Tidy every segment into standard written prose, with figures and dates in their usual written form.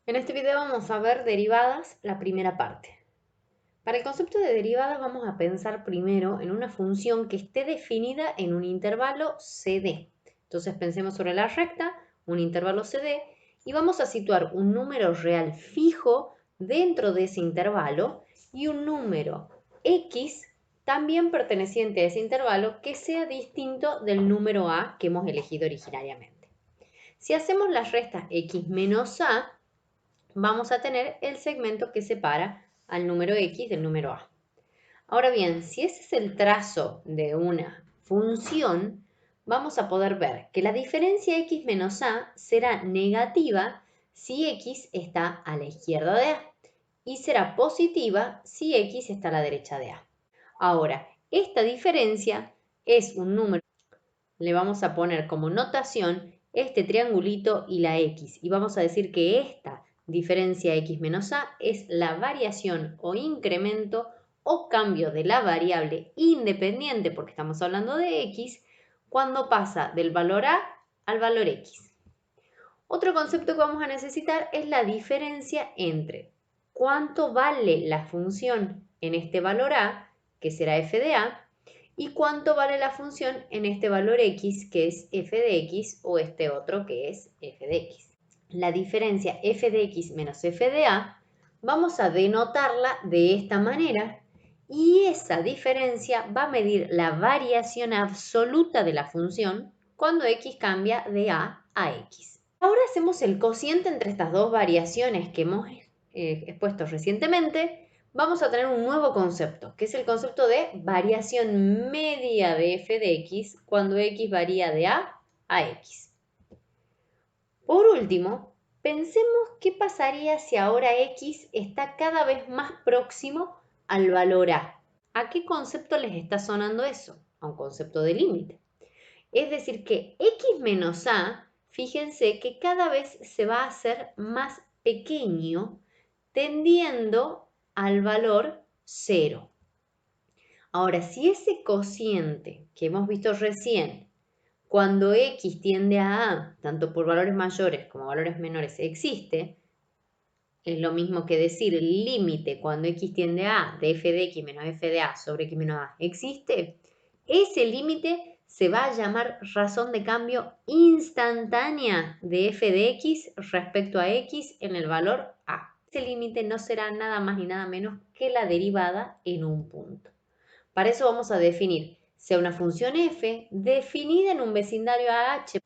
En este video vamos a ver derivadas, la primera parte. Para el concepto de derivadas vamos a pensar primero en una función que esté definida en un intervalo CD. Entonces pensemos sobre la recta, un intervalo CD, y vamos a situar un número real fijo dentro de ese intervalo y un número X también perteneciente a ese intervalo que sea distinto del número A que hemos elegido originariamente. Si hacemos las restas X menos A, vamos a tener el segmento que separa al número X del número A. Ahora bien, si ese es el trazo de una función, vamos a poder ver que la diferencia X menos A será negativa si X está a la izquierda de A y será positiva si X está a la derecha de A. Ahora, esta diferencia es un número. Le vamos a poner como notación este triangulito y la X y vamos a decir que esta diferencia X menos A es la variación o incremento o cambio de la variable independiente, porque estamos hablando de X, cuando pasa del valor A al valor X. Otro concepto que vamos a necesitar es la diferencia entre cuánto vale la función en este valor A, que será f de A, y cuánto vale la función en este valor X, que es f de X, o este otro que es f de X. La diferencia f de X menos f de A, vamos a denotarla de esta manera, y esa diferencia va a medir la variación absoluta de la función cuando X cambia de A a X. Ahora hacemos el cociente entre estas dos variaciones que hemos expuesto recientemente. Vamos a tener un nuevo concepto, que es el concepto de variación media de f de x cuando x varía de a x. Por último, pensemos qué pasaría si ahora x está cada vez más próximo al valor a. ¿A qué concepto les está sonando eso? A un concepto de límite. Es decir, que x menos a, fíjense que cada vez se va a hacer más pequeño, tendiendo al valor 0. Ahora, si ese cociente que hemos visto recién, cuando x tiende a a, tanto por valores mayores como valores menores, existe, es lo mismo que decir el límite cuando x tiende a de f de x menos f de a sobre x menos a existe, ese límite se va a llamar razón de cambio instantánea de f de x respecto a x en el valor a. Ese límite no será nada más ni nada menos que la derivada en un punto. Para eso vamos a definir sea una función f definida en un vecindario a h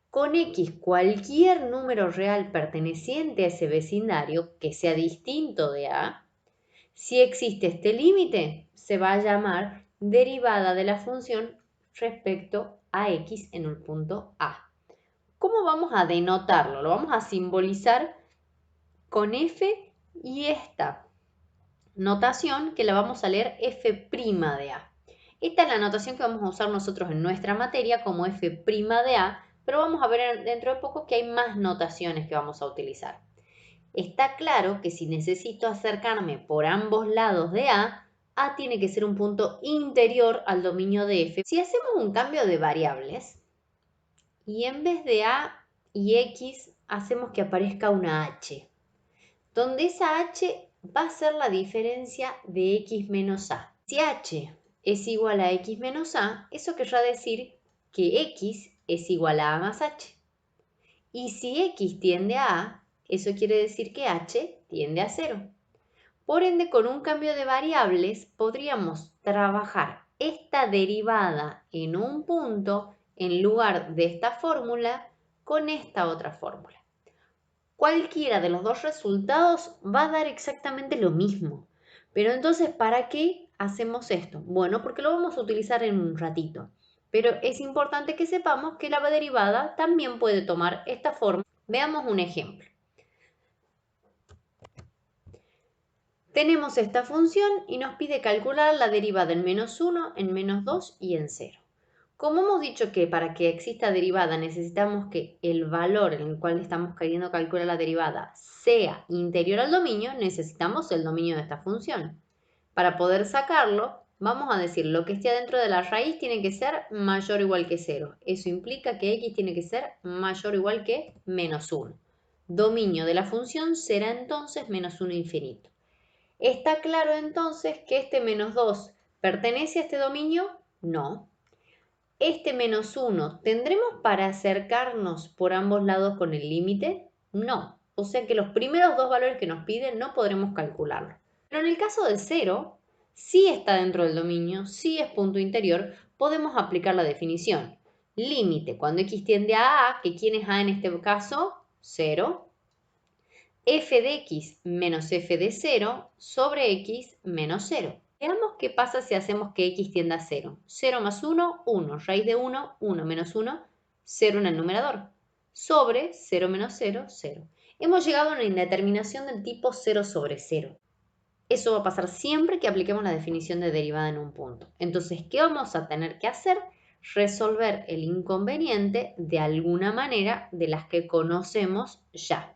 con x cualquier número real perteneciente a ese vecindario que sea distinto de a. Si existe este límite, se va a llamar derivada de la función respecto a x en el punto a. ¿Cómo vamos a denotarlo? Lo vamos a simbolizar con f y esta notación que la vamos a leer f' de a. Esta es la notación que vamos a usar nosotros en nuestra materia como f' de a, pero vamos a ver dentro de poco que hay más notaciones que vamos a utilizar. Está claro que si necesito acercarme por ambos lados de A tiene que ser un punto interior al dominio de F. Si hacemos un cambio de variables y en vez de A y X hacemos que aparezca una H, donde esa H va a ser la diferencia de X menos A. Si H es igual a X menos A, eso querrá decir que X es igual a A más H. Y si X tiende a A, eso quiere decir que H tiende a 0. Por ende, con un cambio de variables, podríamos trabajar esta derivada en un punto en lugar de esta fórmula con esta otra fórmula. Cualquiera de los dos resultados va a dar exactamente lo mismo. Pero entonces, ¿para qué hacemos esto? Bueno, porque lo vamos a utilizar en un ratito. Pero es importante que sepamos que la derivada también puede tomar esta forma. Veamos un ejemplo. Tenemos esta función y nos pide calcular la derivada en menos 1, en menos 2 y en 0. Como hemos dicho que para que exista derivada necesitamos que el valor en el cual estamos queriendo calcular la derivada sea interior al dominio, necesitamos el dominio de esta función. Para poder sacarlo, vamos a decir lo que esté dentro de la raíz tiene que ser mayor o igual que 0. Eso implica que x tiene que ser mayor o igual que menos 1. dominio de la función será entonces menos 1 infinito. ¿Está claro entonces que este menos 2 pertenece a este dominio? No. Este menos 1, ¿tendremos para acercarnos por ambos lados con el límite? No. O sea que los primeros dos valores que nos piden no podremos calcularlo. Pero en el caso de 0, sí está dentro del dominio, sí es punto interior, podemos aplicar la definición. Límite, cuando x tiende a a, que ¿quién es a en este caso? 0. F de x menos f de 0 sobre x menos 0. Veamos qué pasa si hacemos que x tienda a 0. 0 más 1, 1. Raíz de 1, 1 menos 1, 0 en el numerador. Sobre 0 menos 0, 0. Hemos llegado a una indeterminación del tipo 0 sobre 0. Eso va a pasar siempre que apliquemos la definición de derivada en un punto. Entonces, ¿qué vamos a tener que hacer? Resolver el inconveniente de alguna manera de las que conocemos ya.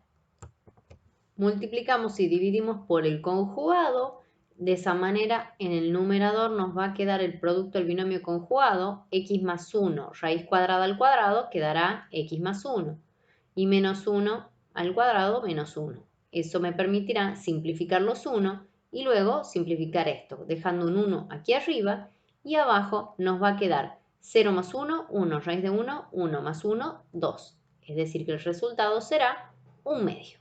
Multiplicamos y dividimos por el conjugado. De esa manera, en el numerador nos va a quedar el producto del binomio conjugado, x más 1, raíz cuadrada al cuadrado, quedará x más 1. Y menos 1 al cuadrado, menos 1. Eso me permitirá simplificar los 1 y luego simplificar esto, dejando un 1 aquí arriba y abajo nos va a quedar 0 más 1, 1, raíz de 1, 1 más 1, 2. Es decir, que el resultado será 1/2.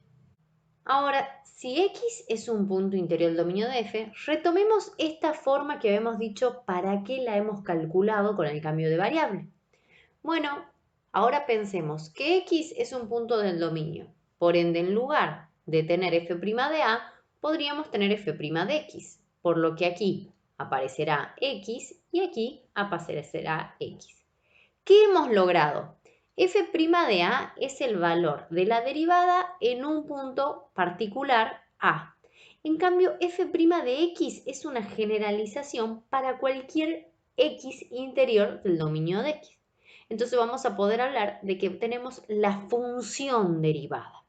Ahora, si x es un punto interior del dominio de f, retomemos esta forma que habíamos dicho para qué la hemos calculado con el cambio de variable. Bueno, ahora pensemos que x es un punto del dominio. Por ende, en lugar de tener f' de a, podríamos tener f' de x. Por lo que aquí aparecerá x y aquí aparecerá x. ¿Qué hemos logrado? F' de a es el valor de la derivada en un punto particular a. En cambio, f' de x es una generalización para cualquier x interior del dominio de x. Entonces vamos a poder hablar de que obtenemos la función derivada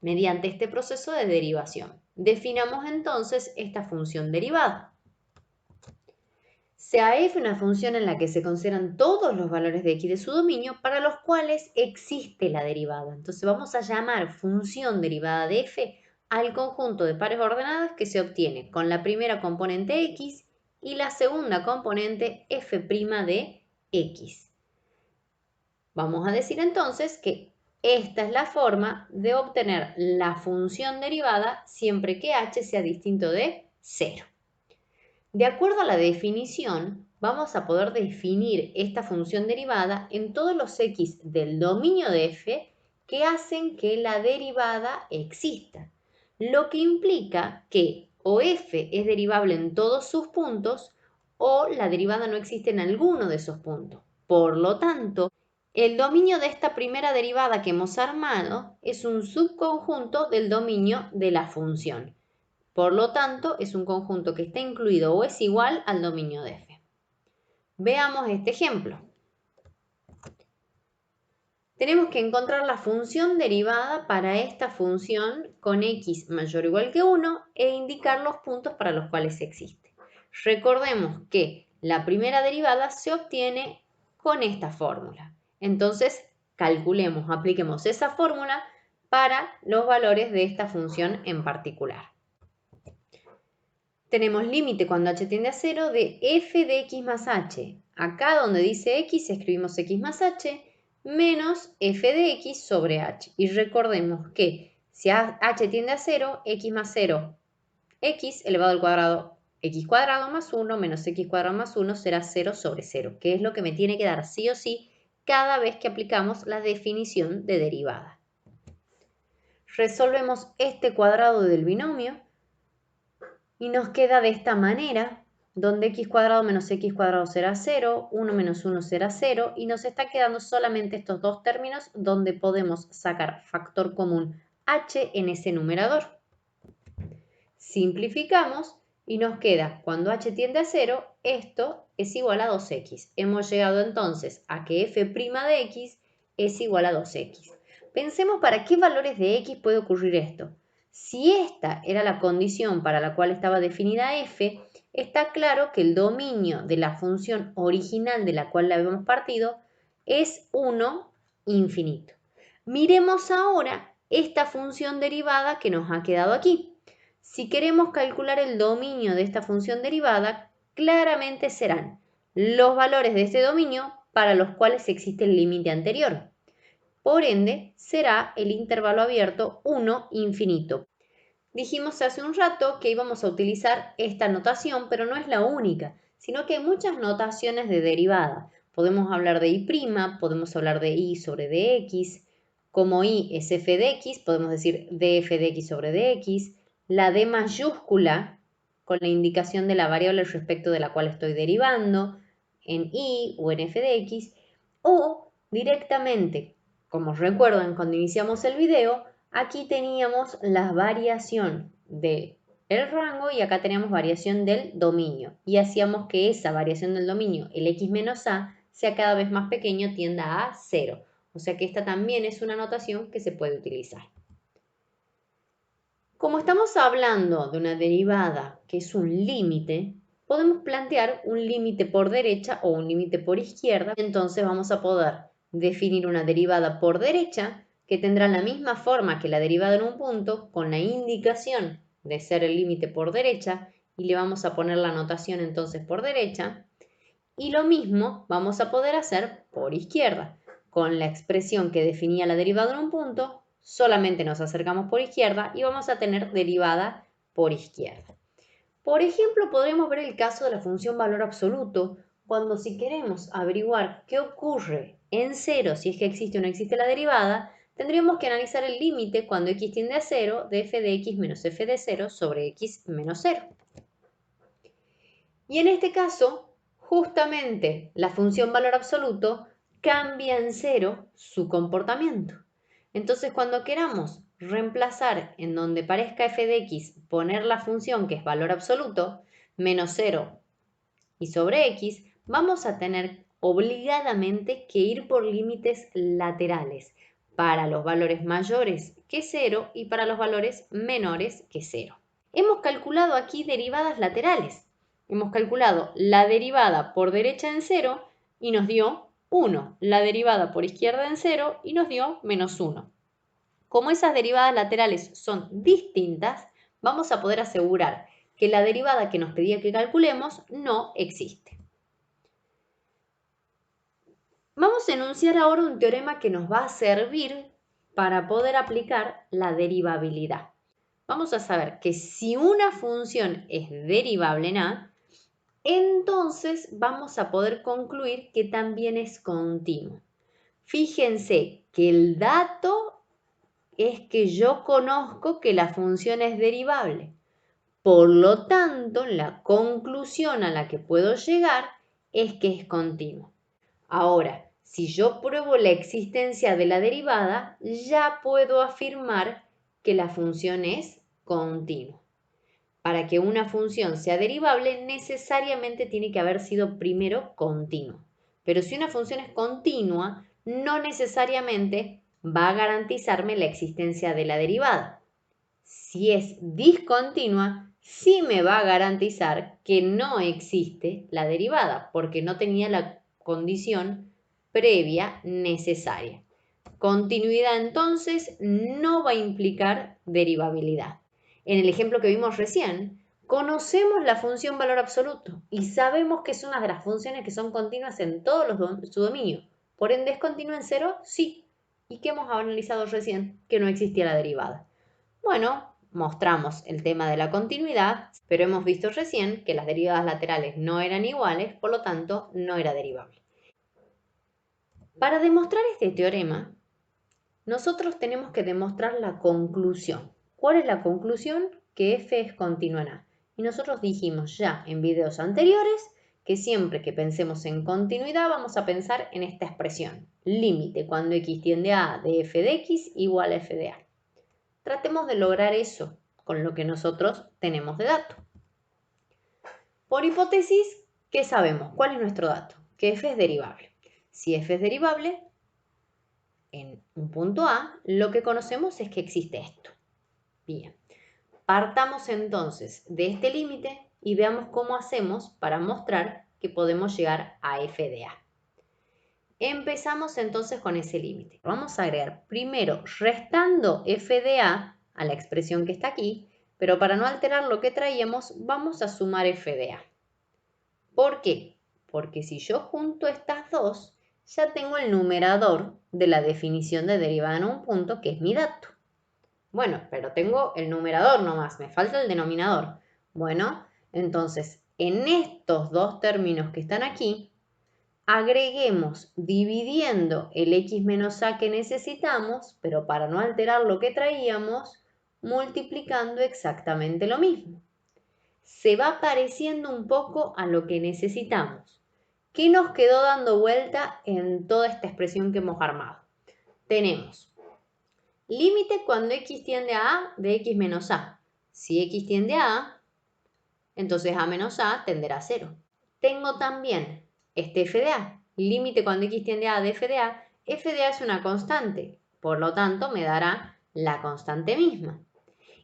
mediante este proceso de derivación. Definamos entonces esta función derivada. Sea f una función en la que se consideran todos los valores de x de su dominio para los cuales existe la derivada. Entonces vamos a llamar función derivada de f al conjunto de pares ordenadas que se obtiene con la primera componente x y la segunda componente f' de x. Vamos a decir entonces que esta es la forma de obtener la función derivada siempre que h sea distinto de 0. De acuerdo a la definición, vamos a poder definir esta función derivada en todos los x del dominio de f que hacen que la derivada exista, lo que implica que o f es derivable en todos sus puntos o la derivada no existe en alguno de esos puntos. Por lo tanto, el dominio de esta primera derivada que hemos armado es un subconjunto del dominio de la función. Por lo tanto, es un conjunto que está incluido o es igual al dominio de f. Veamos este ejemplo. Tenemos que encontrar la función derivada para esta función con x mayor o igual que 1 e indicar los puntos para los cuales existe. Recordemos que la primera derivada se obtiene con esta fórmula. Entonces, calculemos, apliquemos esa fórmula para los valores de esta función en particular. Tenemos límite cuando h tiende a 0 de f de x más h. Acá donde dice x escribimos x más h menos f de x sobre h. Y recordemos que si h tiende a 0, x más 0, x elevado al cuadrado, x cuadrado más 1 menos x cuadrado más 1 será 0 sobre 0, que es lo que me tiene que dar sí o sí cada vez que aplicamos la definición de derivada. Resolvemos este cuadrado del binomio y nos queda de esta manera, donde x cuadrado menos x cuadrado será 0, 1 menos 1 será 0, y nos está quedando solamente estos dos términos donde podemos sacar factor común h en ese numerador. Simplificamos y nos queda, cuando h tiende a 0, esto es igual a 2x. Hemos llegado entonces a que f' de x es igual a 2x. Pensemos para qué valores de x puede ocurrir esto. Si esta era la condición para la cual estaba definida f, está claro que el dominio de la función original de la cual la habíamos partido es 1 infinito. Miremos ahora esta función derivada que nos ha quedado aquí. Si queremos calcular el dominio de esta función derivada, claramente serán los valores de este dominio para los cuales existe el límite anterior. Por ende, será el intervalo abierto 1 infinito. Dijimos hace un rato que íbamos a utilizar esta notación, pero no es la única, sino que hay muchas notaciones de derivada. Podemos hablar de y', podemos hablar de y sobre dx. Como y es f de x, podemos decir df de x sobre dx. La d mayúscula, con la indicación de la variable respecto de la cual estoy derivando, en y o en f de x. O directamente, como recuerdan cuando iniciamos el video, aquí teníamos la variación del rango y acá teníamos variación del dominio. Y hacíamos que esa variación del dominio, el x menos a, sea cada vez más pequeño, tienda a 0. O sea que esta también es una notación que se puede utilizar. Como estamos hablando de una derivada que es un límite, podemos plantear un límite por derecha o un límite por izquierda. Entonces vamos a poder definir una derivada por derecha que tendrá la misma forma que la derivada en un punto, con la indicación de ser el límite por derecha, y le vamos a poner la notación entonces por derecha. Y lo mismo vamos a poder hacer por izquierda, con la expresión que definía la derivada en un punto, solamente nos acercamos por izquierda y vamos a tener derivada por izquierda. Por ejemplo, podremos ver el caso de la función valor absoluto, cuando si queremos averiguar qué ocurre en 0 si es que existe o no existe la derivada, tendríamos que analizar el límite cuando x tiende a 0 de f de x menos f de 0 sobre x menos 0. Y en este caso, justamente la función valor absoluto cambia en 0 su comportamiento. Entonces, cuando queramos reemplazar en donde parezca f de x, poner la función que es valor absoluto, menos 0 y sobre x, vamos a tener obligadamente que ir por límites laterales para los valores mayores que 0 y para los valores menores que 0. Hemos calculado aquí derivadas laterales. Hemos calculado la derivada por derecha en 0 y nos dio 1, la derivada por izquierda en 0 y nos dio menos 1. Como esas derivadas laterales son distintas, vamos a poder asegurar que la derivada que nos pedía que calculemos no existe. Vamos a enunciar ahora un teorema que nos va a servir para poder aplicar la derivabilidad. Vamos a saber que si una función es derivable en A, entonces vamos a poder concluir que también es continua. Fíjense que el dato es que yo conozco que la función es derivable. Por lo tanto, la conclusión a la que puedo llegar es que es continua. Ahora, si yo pruebo la existencia de la derivada, ya puedo afirmar que la función es continua. Para que una función sea derivable, necesariamente tiene que haber sido primero continua. Pero si una función es continua, no necesariamente va a garantizarme la existencia de la derivada. Si es discontinua, sí me va a garantizar que no existe la derivada, porque no tenía la condición previa necesaria. Continuidad entonces no va a implicar derivabilidad. En el ejemplo que vimos recién, conocemos la función valor absoluto y sabemos que es una de las funciones que son continuas en todos su dominio. Por ende, ¿es continua en 0? Sí. ¿Y qué hemos analizado recién? Que no existía la derivada. Bueno, mostramos el tema de la continuidad, pero hemos visto recién que las derivadas laterales no eran iguales, por lo tanto, no era derivable. Para demostrar este teorema, nosotros tenemos que demostrar la conclusión. ¿Cuál es la conclusión? Que f es continua en A. Y nosotros dijimos ya en videos anteriores que siempre que pensemos en continuidad vamos a pensar en esta expresión. Límite cuando x tiende a de f de x igual a f de A. Tratemos de lograr eso con lo que nosotros tenemos de dato. Por hipótesis, ¿qué sabemos? ¿Cuál es nuestro dato? Que f es derivable. Si f es derivable, en un punto A, lo que conocemos es que existe esto. Bien, partamos entonces de este límite y veamos cómo hacemos para mostrar que podemos llegar a f de A. Empezamos entonces con ese límite. Vamos a agregar primero restando f de a la expresión que está aquí, pero para no alterar lo que traíamos, vamos a sumar f de a. ¿Por qué? Porque si yo junto estas dos, ya tengo el numerador de la definición de derivada en un punto, que es mi dato. Bueno, pero tengo el numerador nomás, me falta el denominador. Bueno, entonces, en estos dos términos que están aquí, agreguemos dividiendo el x menos a que necesitamos, pero para no alterar lo que traíamos, multiplicando exactamente lo mismo. Se va pareciendo un poco a lo que necesitamos. ¿Qué nos quedó dando vuelta en toda esta expresión que hemos armado? Tenemos límite cuando x tiende a de x menos a. Si x tiende a a, entonces a menos a tenderá a 0. Tengo también este f de a. Límite cuando x tiende a de f de a. F de a es una constante, por lo tanto me dará la constante misma.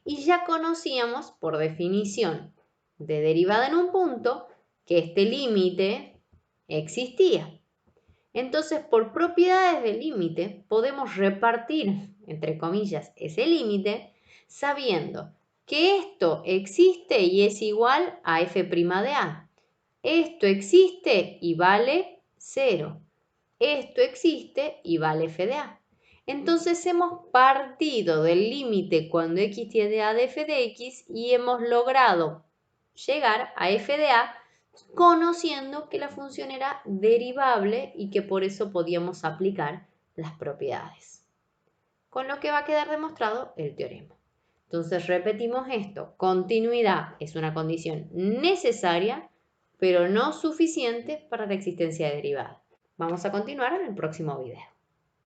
Y ya conocíamos por definición de derivada en un punto que este límite existía. Entonces, por propiedades del límite, podemos repartir, entre comillas, ese límite sabiendo que esto existe y es igual a f' de a. Esto existe y vale 0. Esto existe y vale f de a. Entonces hemos partido del límite cuando x tiende a de f de x y hemos logrado llegar a f de a conociendo que la función era derivable y que por eso podíamos aplicar las propiedades. Con lo que va a quedar demostrado el teorema. Entonces repetimos esto, continuidad es una condición necesaria, pero no suficiente para la existencia de derivada. Vamos a continuar en el próximo video.